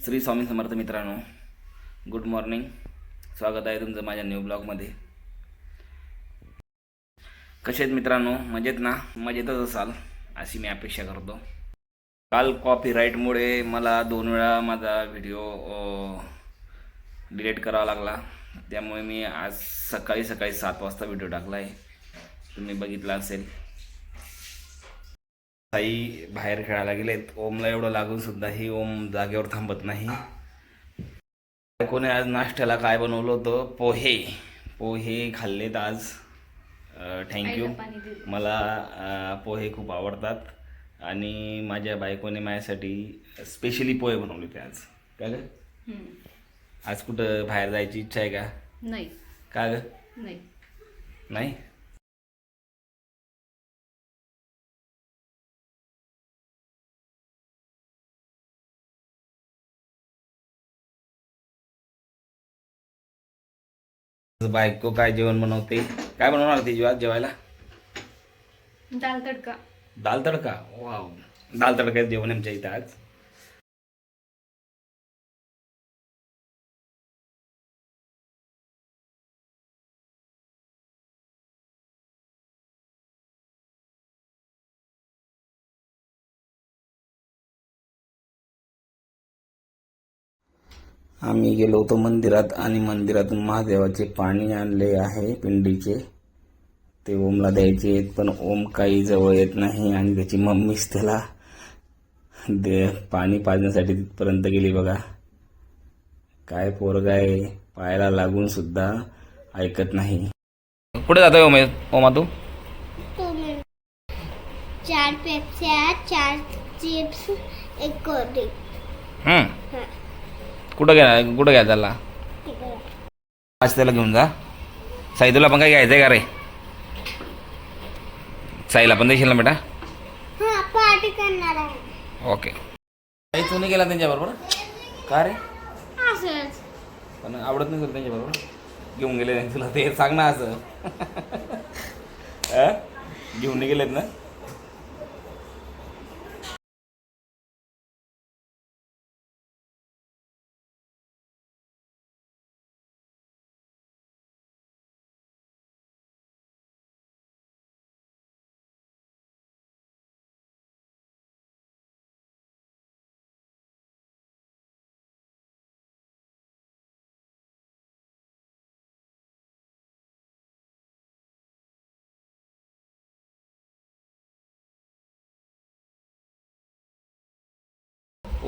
श्री स्वामी समर्थ मित्रांनो, good morning. स्वागत आहे तुमचं माझ्या न्यू ब्लॉगमध्ये. कसे आहेत मित्रांनो? मजेत ना? मजेतच असाल अशी मी अपेक्षा करतो. काल कॉपीराईटमुळे मला 2 वेळा माझा व्हिडिओ डिलीट करावा लागला. त्यामुळे मी आज सकाळी 7 वाजता व्हिडिओ टाकला आहे. तुम्ही बघितला असेल. ताई बाहेर खेळायला गेलेत. ओमला एवढं लागून सुद्धा ही ओम जागेवर थांबत नाही. कोणी आज नाश्त्याला काय बनवलं होतं? पोहे खाल्लेत आज. थँक्यू. मला पोहे खूप आवडतात आणि माझ्या बायकोने माझ्यासाठी स्पेशली पोहे बनवले होते आज. का ग? आज कुठं बाहेर जायची इच्छा आहे का? नाही. का ग? नाही. बायको काय जेवण बनवते? काय बनवणार ती जेवायला? दाल तडका. दाल तडका. वाव, दाल तडका जेवण आमच्या इथं आज. आम्ही गेलो होतो मंदिरात आणि मंदिरातून महादेवाचे पाणी आणले आहे पिंडीचे. ते ओमला द्यायचे आहेत, पण ओम काही जवळ येत नाही आणि त्याची मम्मीच त्याला पाणी पाजण्यासाठी तिथपर्यंत गेली. बघा काय पोरगा आहे, पायाला लागून सुद्धा ऐकत नाही. कुठे जातोय ओमा तू? 4 पेप्स्या, 4 चिप्स, 1 कोल्ड्रिंक. कुठं घ्या त्याला? आज त्याला घेऊन जा. साई तुला पण काय घ्यायचंय का रे? साईला पण देशील ना बेटा? पार्टी करणार आहे. ओके. साई तू नाही गेला त्यांच्याबरोबर का रे? असंच. पण आवडत नाही तुला त्यांच्याबरोबर? घेऊन गेले नाही तुला ते सांग ना. असं घेऊन नाही गेलेत ना?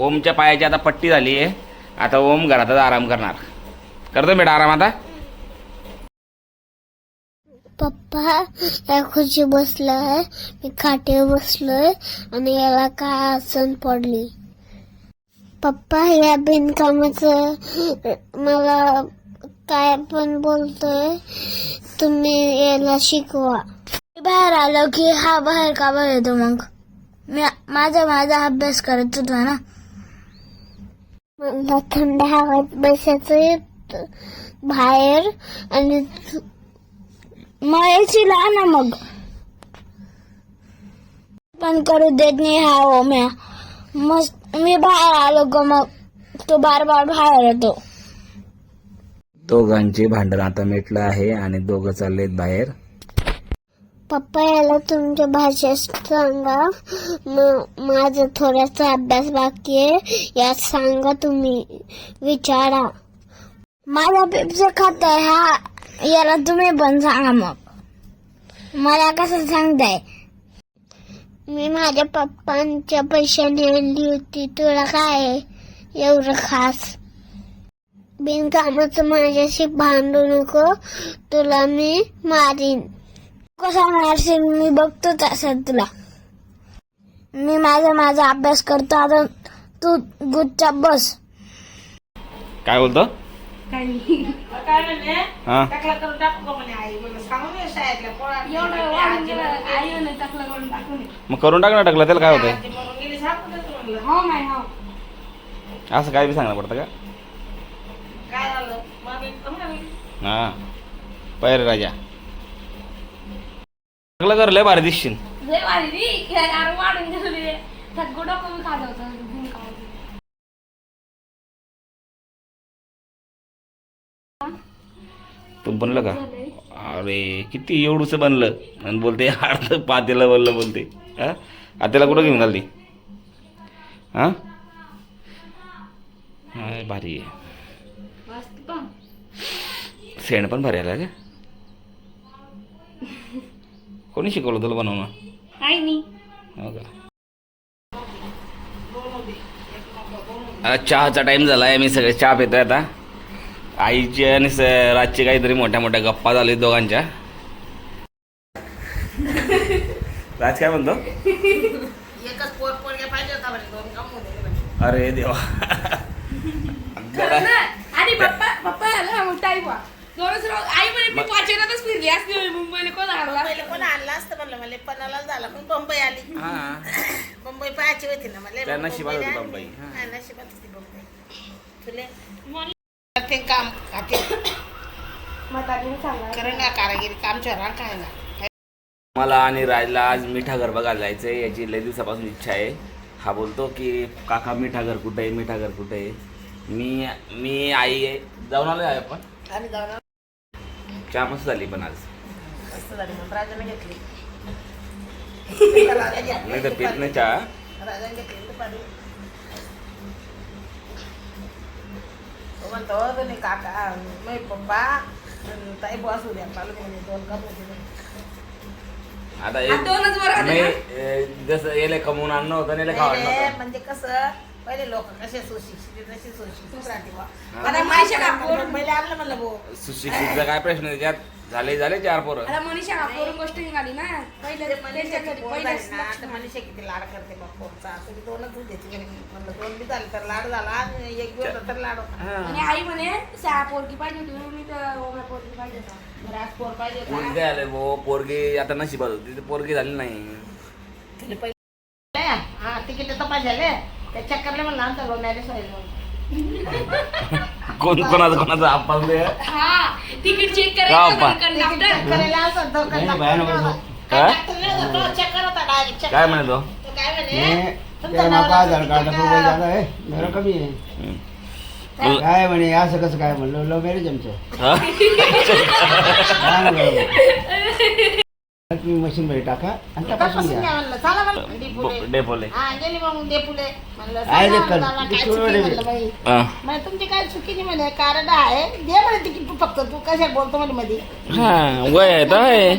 ओमच्या पायाची आता पट्टी झाली आहे. आता ओम घरातच आराम करणार. करतो बेटा आराम आता? पप्पा या खुर्ची बसलोय, मी खाटेवर बसलोय आणि याला काय आसन पडली. पप्पा या बिनकामाचं मला काय पण बोलतोय. तुम्ही याला शिकवा. बाहेर आलो की हा बाहेर का बाहेर येतो? मग मी माझा अभ्यास करत होता ना. मला थंड हवेत बसायचं बाहेर आणि मळ्याची ना मग पण करू देत नाही हा ओम्या. मस्त मी बाहेर आलो का मग तो बार बाहेर येतो. दोघांचे भांडण आता मिटलं आहे आणि दोघं चाललेत बाहेर. पप्पा याला तुमच्या भाषेत सांगा. माझा थोडासा अभ्यास बाकी आहे, यात सांगा. तुम्ही विचारा. माझा पेप्सी खात आहे हा, याला तुम्ही पण सांगा. मग मला कसं सांगताय? मी माझ्या पप्पांच्या पैशाने आणली होती. तुला काय आहे एवढं खास? बिनकामाचं माझ्याशी भांडू नको, तुला मी मारीन. कसा मारशील मी बघतोच असं तुला. मी माझा अभ्यास करतो. आता तू गुच्चा बस. काय बोलतो? काय नाही. हा, टाकला करून टाकू का म्हणे आई. मला सांगून ये शाळेतल्या पोरांनी. एवढं वाढून गेलं आई म्हणे टाकला करून टाकू नये. मग करून टाक ना. टाकलं त्याला काय होतंय? ते मरून गेले सांगू देतो म्हणलं. हो नाही हो. असं काय बी सांगणं पडतं का? काय झालं? मग मी म्हणाली. हा, पैर राजा टाकलं कर. लय भारी दिसशील. लय भारी रे. वाढून गेले. गुडं कमी खात होतं. तू बनलं का? अरे किती एवढंसं बनलं आणि बोलते अर्ध पातेला बनलं बोलते. हा आत्याला कुठं घेऊन आली? हां भारी आहे. सेंड पण भारी आला का? कोणी शिकवलं तुला बनवणं? हो का? आता चहाचा टाइम झाला आहे. मी सगळे चहा पितोय आता. आईची आणि रातची काहीतरी मोठ्या मोठ्या गप्पा झाली दोघांच्या. राज काय म्हणतो? एकच पोरग्या पाहिजे होता म्हणे, दोन काम होते म्हणे. अरे देवा. आणि पप्पा आला मोठा आई बा दोनच रोज आई म्हणे मी वाचनातच फिरली असते म्हणे, मुंबईला कोण आणला पहिले कोण आणलं असतं म्हणलं, मला पणाला झाला पण मुंबई आली. हा मुंबई पाहायची होती ना मला. त्या नशिबात होती मुंबई. हा, नशिबात होती मुंबई. तुले ते काम म्हातारीने सांगा करण ना कारागिरी काम चोरा काय ना. मला आणि राजला आज मिठागर बघायला जायचं आहे. याची लय दिवसापासून इच्छा आहे. हा बोलतो की काका मिठागर कुठे आहे, मिठागर कुठे आहे. मी आई आहे. जाऊन आलो आहे आपण. आम्ही जाऊन चहा मस्त झाली पण आज. मस्त झाली म्हणून राजाने घेतली. नाही तर पेत नाही चहा. राजाने घेतली दुपारी. तो म्हणतो तुम्ही काका मी पप्पा ताई बॉस उद्या मला म्हणे दोन काम होते म्हणे. आता दोनच वर आले ना? नाही जसं याला कमवून आणणं होतं याला खावं पहिले नव्हतं. म्हणजे कसं पहिले लोक कसे सुशिक्षित तसे सुशिक्षित राहते बा. हा. आता माहिती का मुंबईला आणलं म्हणलं भाऊ. सुशिक्षितचा काय प्रश्न आहे त्याच्यात? झाले 4 पोरं. आता मनीषा कापूर गोष्ट निघाली ना पहिले त्यांच्या घरी पहिलेच आता मनुष्य किती लाड करते बा पोरचा. तुम्ही दोनच दूध द्यायची घरी म्हणलं 2 बी झाले तर लाड झाला आणि 1 बी होता तर लाड होता. आणि आई म्हणे 6 पोरगी पाहिजे होती मी तर ओम्या पोरगी पाहिजे होता. बरं, आज पोर पाहिजे होता. पोरगी आले भाऊ. पोरगी आता नशिबात होती ती पोरगी झाली नाही. तिला पहिले हा तिकीट तपास झाले त्या चक्करला म्हणलं आमचा भाऊ मॅरेज होईल म्हणून. कोणाचं आपण हा तिकीट चेक का करायचं अप्पा? कंडक्टर करायला असं होतं, काय? डॉक्टर नाही होता, तो चक्कर होता direct चक्कर. काय म्हणतो? तो काय म्हणे तुमचा तेरा नवरा 5000 काढा तुमचा रुपये झाला आहे जरा कमी आहे. बोल- काय म्हणे असं कसं काय म्हणलं लव्ह मॅरेज आमचं. हा? काय ना बरोबर. तुम्ही मशीन मध्ये टाका आणि तपासून तपासून घ्या. घ्या म्हणलं. चला म्हणलं डेपुले. डेपोले. हा गेली मग डेपुले म्हणलं काय सांगा ते कर- मला काय किती चुकी वेळ म्हणलं बाई. हा. म्हणे तुमची काय चुकी नाही म्हणे कारण आहे दे म्हणे तिकीट फक्त तू कशा बोलतो म्हणे मध्ये. हा वय आहे तर आहे.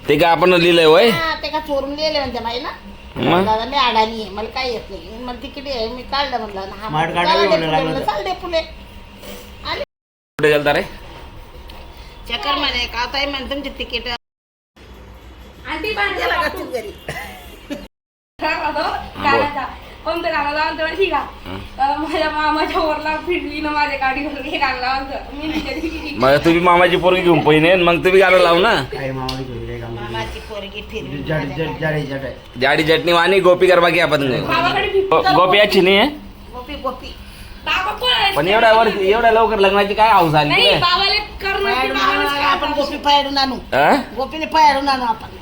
ते काय आपण लिहिलंय वय. हा ते का चोरून गेले म्हणते बाई ना. मग? दादा मी अडाणी आहे मला काय येत नाही मला तिकीट आहे मी काढलं म्हणलं हा माठ चला काढावी डेपुले म्हणलं म्हणलं, लागलं चल डेपुले. आले कुठे गेलता रे? चक्कर म्हणे का ताई म्हणे तुमची तिकीट आंटी गेला का बांधला तू घरी. गाण्याचा कोणतं गाणं लावून तर ठीक आहे माझ्या मामाच्या वरला फिरली ना माझ्या गाडीवर हे गाणं लावून मी तिच्या दिवशी मग तुम्ही मामाची पोरगी घेऊन पहिने मग तुम्ही गाणं लावू ना. काय मामाने घेऊन काय काम केलं. मामाची पोरगी फिरली जड जड जाडे जड आहे. जाडी चटणी वाणी गोपी गरबा की आपण बाबाकडे फिरतो. गोपी याची नाही आहे? गोपी गोपी बाबा कोण आहे? पण एवढ्या लवकर लग्नाची काय हौस आली नाही तुला? बाबाले करणं की बाबालाच काय आपण गोपी पायडून आणू हा? गोपीने पायडून आणू आपण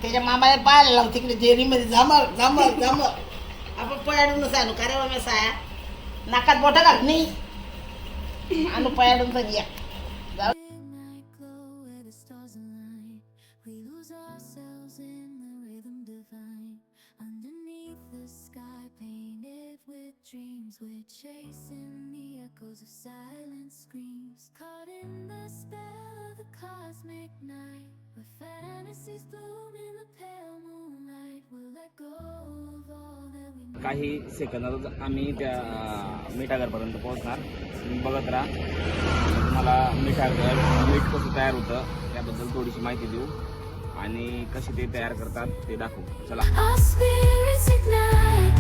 त्याच्या मामाला पाहायला लावू तिकडे जेरीमध्ये झमल झमल झमल आपण पायडूनच आणू का रे बाबा साया नाकात बोट घाल नाही आणू पायडून तर या Midnight glow where the stars align. We lose ourselves in the rhythm divine. Underneath the sky painted with dreams, we're chasing the echoes of silent screams. Caught in the spell of the cosmic night, where fantasies bloom in the pale moonlight. We'll let go of all that we know. काही सेकंदातच आम्ही त्या मिठागरपर्यंत पोहोचणार. तुम्ही बघत राहा. तुम्हाला मीठ कसं तयार होतं त्याबद्दल थोडीशी माहिती देऊ आणि कशी ते तयार करतात ते दाखवू. चला. Our spirits ignite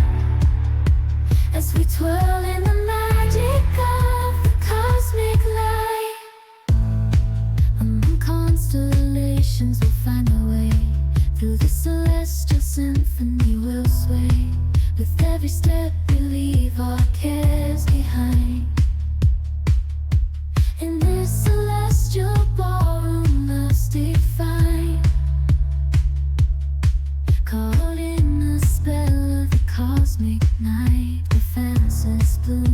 as we twirl in the magic of the cosmic light. Among constellations we'll find our way. Through the celestial symphony we'll sway. With every step we leave our cares behind. In this celestial ballroom love's defined. Caught in the spell of the cosmic night, the fantasies bloom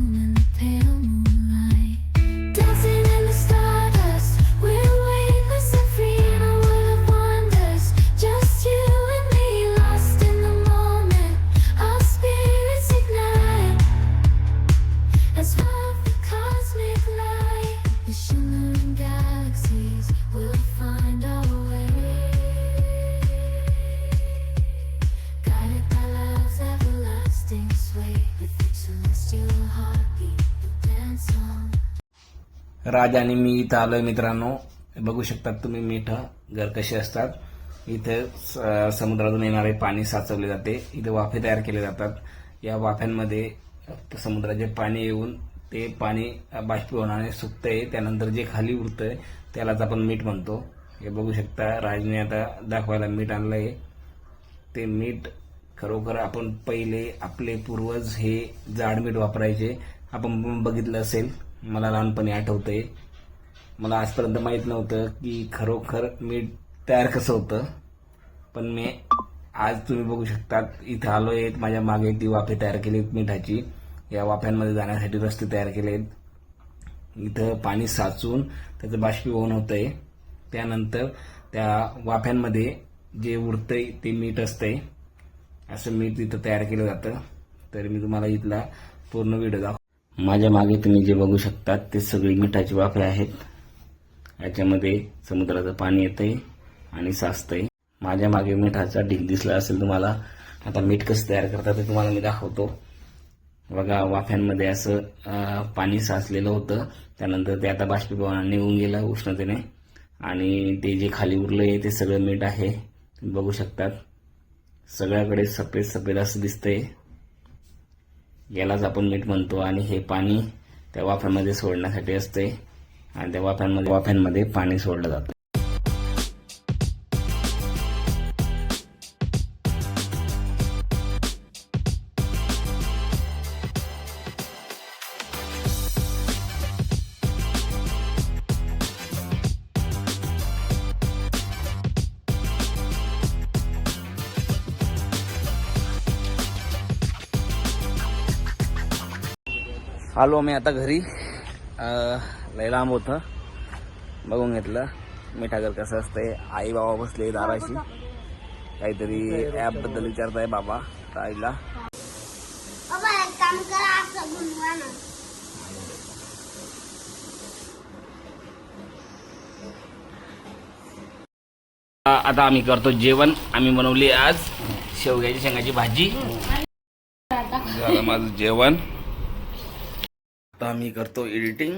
राज आणि मी इथं आलोय मित्रांनो. बघू शकतात तुम्ही मिठं घर कसे असतात. इथं समुद्रातून येणारे पाणी साचवले जाते. इथे वाफे तयार केले जातात. या वाफ्यांमध्ये समुद्राचे पाणी येऊन ते पाणी बाष्पीभवनाने सुकतंय. त्यानंतर जे खाली उरतंय त्यालाच आपण मीठ म्हणतो. हे बघू शकता राजने आता दाखवायला मीठ आणलंय. ते मीठ खरोखर आपण पहिले आपले पूर्वज हे जाड मीठ वापरायचे. आपण बघितलं असेल, मला लहानपणी आठवतंय. मला आजपर्यंत माहित नव्हतं की खरोखर मीठ तयार कसं होतं. पण मी आज तुम्ही बघू शकतात इथं आलोय. माझ्या मागे ती वाफे तयार केलीत मिठाची. या वाफ्यांमध्ये जाण्यासाठी रस्ते तयार केलेत. इथं पाणी साचून त्याचं बाष्पीभवन होतंय. त्यानंतर त्या वाफ्यांमध्ये जे उरतंय ते मीठ असतंय. असं मीठ इथं तयार केलं जातं. तर मी तुम्हाला इथला पूर्ण व्हिडिओ दाखव. माझ्या मागे तुम्ही जे बघू शकतात ते सगळी मिठाची वाफे आहेत. याच्यामध्ये समुद्राचं पाणी येतंय आणि साचतंय. माझ्या मागे मिठाचा ढीग दिसला असेल तुम्हाला. आता मीठ कसं तयार करतात ते तुम्हाला मी दाखवतो. बघा वाफ्यांमध्ये असं पाणी साचलेलं होतं. त्यानंतर ते आता बाष्पीभवनाने निघून गेलं उष्णतेने आणि ते जे खाली उरलंय ते सगळं मीठ आहे. तुम्ही बघू शकतात सगळ्याकडे सफेद सफेद असं दिसतंय. यालाच आपण मीठ म्हणतो. आणि हे पाणी त्या वाफ्यांमध्ये सोडण्यासाठी असते आणि त्या वाफ्यांमध्ये पाणी सोडलं जातं. आलो मी आता घरी. लय लांब होतं. बघून घेतलं मिठागर कसं असतंय. आई बाबा बसले दाराशी. काहीतरी ॲप बद्दल विचारताय बाबा आईला. काम करा असं गुणवा ना. आता आम्ही करतो जेवण. आम्ही बनवली आज शेवग्याची शेंगाची भाजी. झालं माझं जेवण. आता आम्ही करतो एडिटिंग.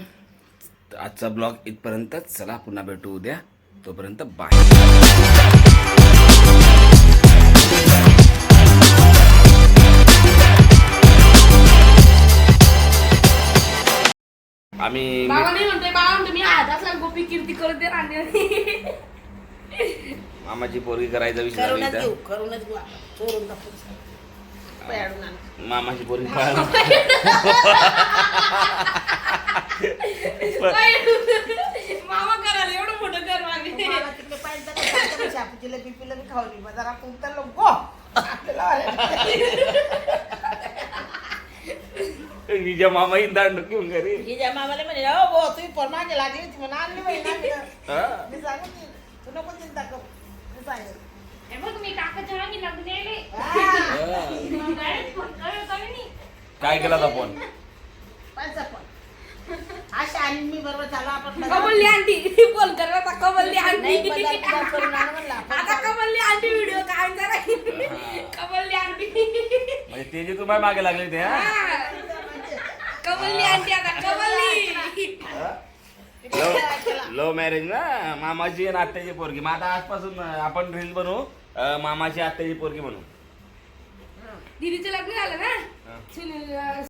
आजचा ब्लॉग इथपर्यंतच. चला पुन्हा भेटू उद्या. तोपर्यंत बाय. आम्ही बाबा नाही म्हणतोय. बाबा म्हणतो मी आधाच गोपी कीर्ती करत दे राहणे. मामाची पोरगी करायचा विचार करूनच इथं. घेऊ, करूनच घेऊ आपण. चोरून टाकू पयाडून आण. मामाची पोरगी पाहायला मामा करायला एवढं मोठं कर मागे. मला तिकडे पाहिजे तर शापूचीला बिपीला बी खावली. मग जरा आपण उतरलो गो आपल्याला हिच्या मामा ही दांड घेऊन घरी. हिच्या मामाला म्हणे हो बो तुम्ही पण मागे लागली होती म्हणून आणली बाई ना मी. हा. मी सांगत नाही, तू नको चिंता करू. मी सांगेल. हे बघ मी टाकायच्या रांगी लागून यायले. काय केला होता फोन? पैसा पण अशा आणि मी बरोबर चालू आपण कमलली आंटी फोन कर आता. कमलली नाही, आंटी बदल बदल करून आण म्हणला. आता कमलली आंटी व्हिडिओ काय जरा. कमलली आंटी म्हणजे ते जे तुम्हाला मागे लागले ते. हा? कमलली आंटी आता कमलली. लव्ह मॅरेज ना. मामाची आणि आत्याची पोरगी. मग आता आजपासून आपण रील बनवू. मामाची आत्याची पोरगी म्हणू. दीदीचं लग्न झालं ना. सुनील